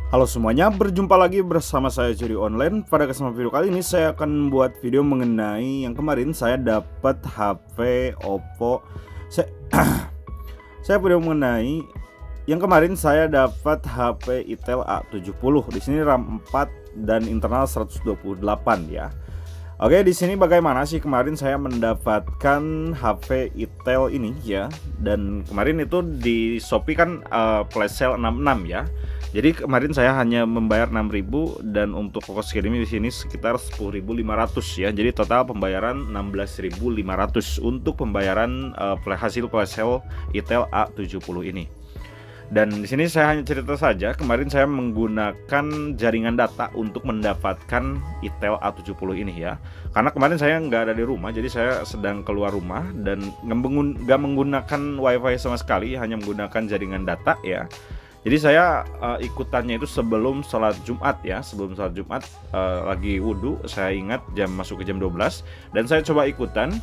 Halo semuanya, berjumpa lagi bersama saya Curi Online. Pada kesempatan video kali ini saya akan membuat video mengenai yang kemarin saya dapat HP Oppo. Saya video mengenai yang kemarin saya dapat HP Itel A70. Di sini RAM 4 dan internal 128 ya. Oke, di sini bagaimana sih kemarin saya mendapatkan HP Itel ini ya. Dan kemarin itu di Shopee kan flash sale 66 ya. Jadi kemarin saya hanya membayar 6.000 dan untuk ongkos kirimnya di sini sekitar 10.500 ya. Jadi total pembayaran 16.500 untuk pembayaran hasil flash sale Itel A70 ini. Dan di sini saya hanya cerita saja, kemarin saya menggunakan jaringan data untuk mendapatkan Itel A70 ini ya. Karena kemarin saya nggak ada di rumah, jadi saya sedang keluar rumah dan nggak menggunakan WiFi sama sekali, hanya menggunakan jaringan data ya. Jadi saya ikutannya itu sebelum sholat Jumat ya, sebelum sholat Jumat lagi wudhu, saya ingat masuk ke jam 12 dan saya coba ikutan.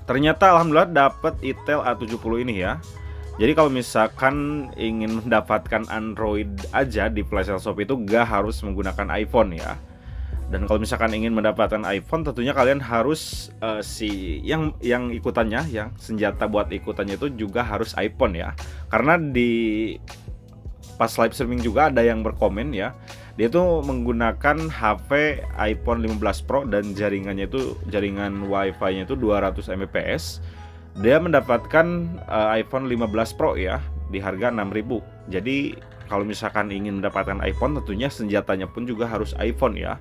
Ternyata alhamdulillah dapat Itel A70 ini ya. Jadi kalau misalkan ingin mendapatkan Android aja di flash sale shop itu gak harus menggunakan iPhone ya. Dan kalau misalkan ingin mendapatkan iPhone tentunya kalian harus yang ikutannya, yang senjata buat ikutannya itu juga harus iPhone ya. Karena di pas live streaming juga ada yang berkomen ya, dia tuh menggunakan HP iPhone 15 Pro dan jaringannya itu jaringan WiFi nya itu 200 Mbps. Dia mendapatkan iPhone 15 Pro ya di harga 6.000. Jadi kalau misalkan ingin mendapatkan iPhone tentunya senjatanya pun juga harus iPhone ya.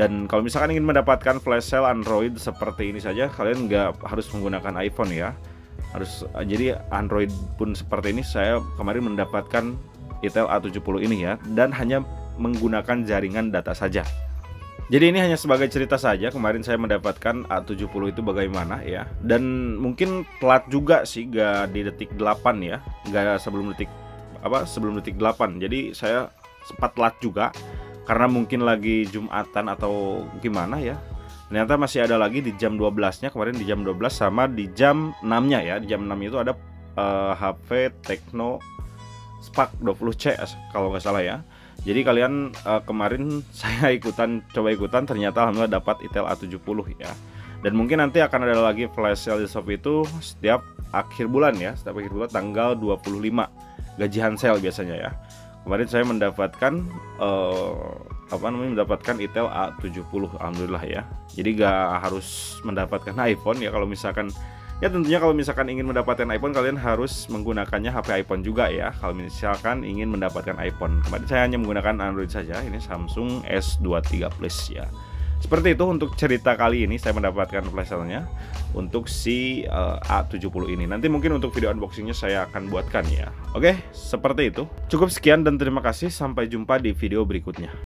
Dan kalau misalkan ingin mendapatkan flash sale Android seperti ini saja, kalian nggak harus menggunakan iPhone ya. Jadi Android pun seperti ini. Saya kemarin mendapatkan Itel A70 ini ya, dan hanya menggunakan jaringan data saja. Jadi ini hanya sebagai cerita saja, kemarin saya mendapatkan A70 itu bagaimana ya. Dan mungkin telat juga sih, gak di detik 8 ya, gak sebelum detik 8. Jadi saya sempat telat juga karena mungkin lagi Jumatan atau gimana ya. Ternyata masih ada lagi di jam 12-nya, kemarin di jam 12 sama di jam 6-nya ya. Di jam 6 itu ada HP Tecno Spark 20C kalau nggak salah ya. Jadi kalian kemarin saya coba ikutan ternyata alhamdulillah dapat Itel A70 ya. Dan mungkin nanti akan ada lagi flash sale di Shopee itu setiap akhir bulan ya, setiap akhir bulan tanggal 25 gajian sale biasanya ya. Kemarin saya mendapatkan mendapatkan Itel A70 alhamdulillah ya. Jadi gak harus mendapatkan iPhone ya. Kalau misalkan ya tentunya kalau misalkan ingin mendapatkan iPhone kalian harus menggunakannya HP iPhone juga ya. Kalau misalkan ingin mendapatkan iPhone, kemarin saya hanya menggunakan Android saja. Ini Samsung S23 Plus ya. Seperti itu untuk cerita kali ini saya mendapatkan flash sale-nya untuk si A70 ini. Nanti mungkin untuk video unboxingnya saya akan buatkan ya. Oke, seperti itu. Cukup sekian dan terima kasih. Sampai jumpa di video berikutnya.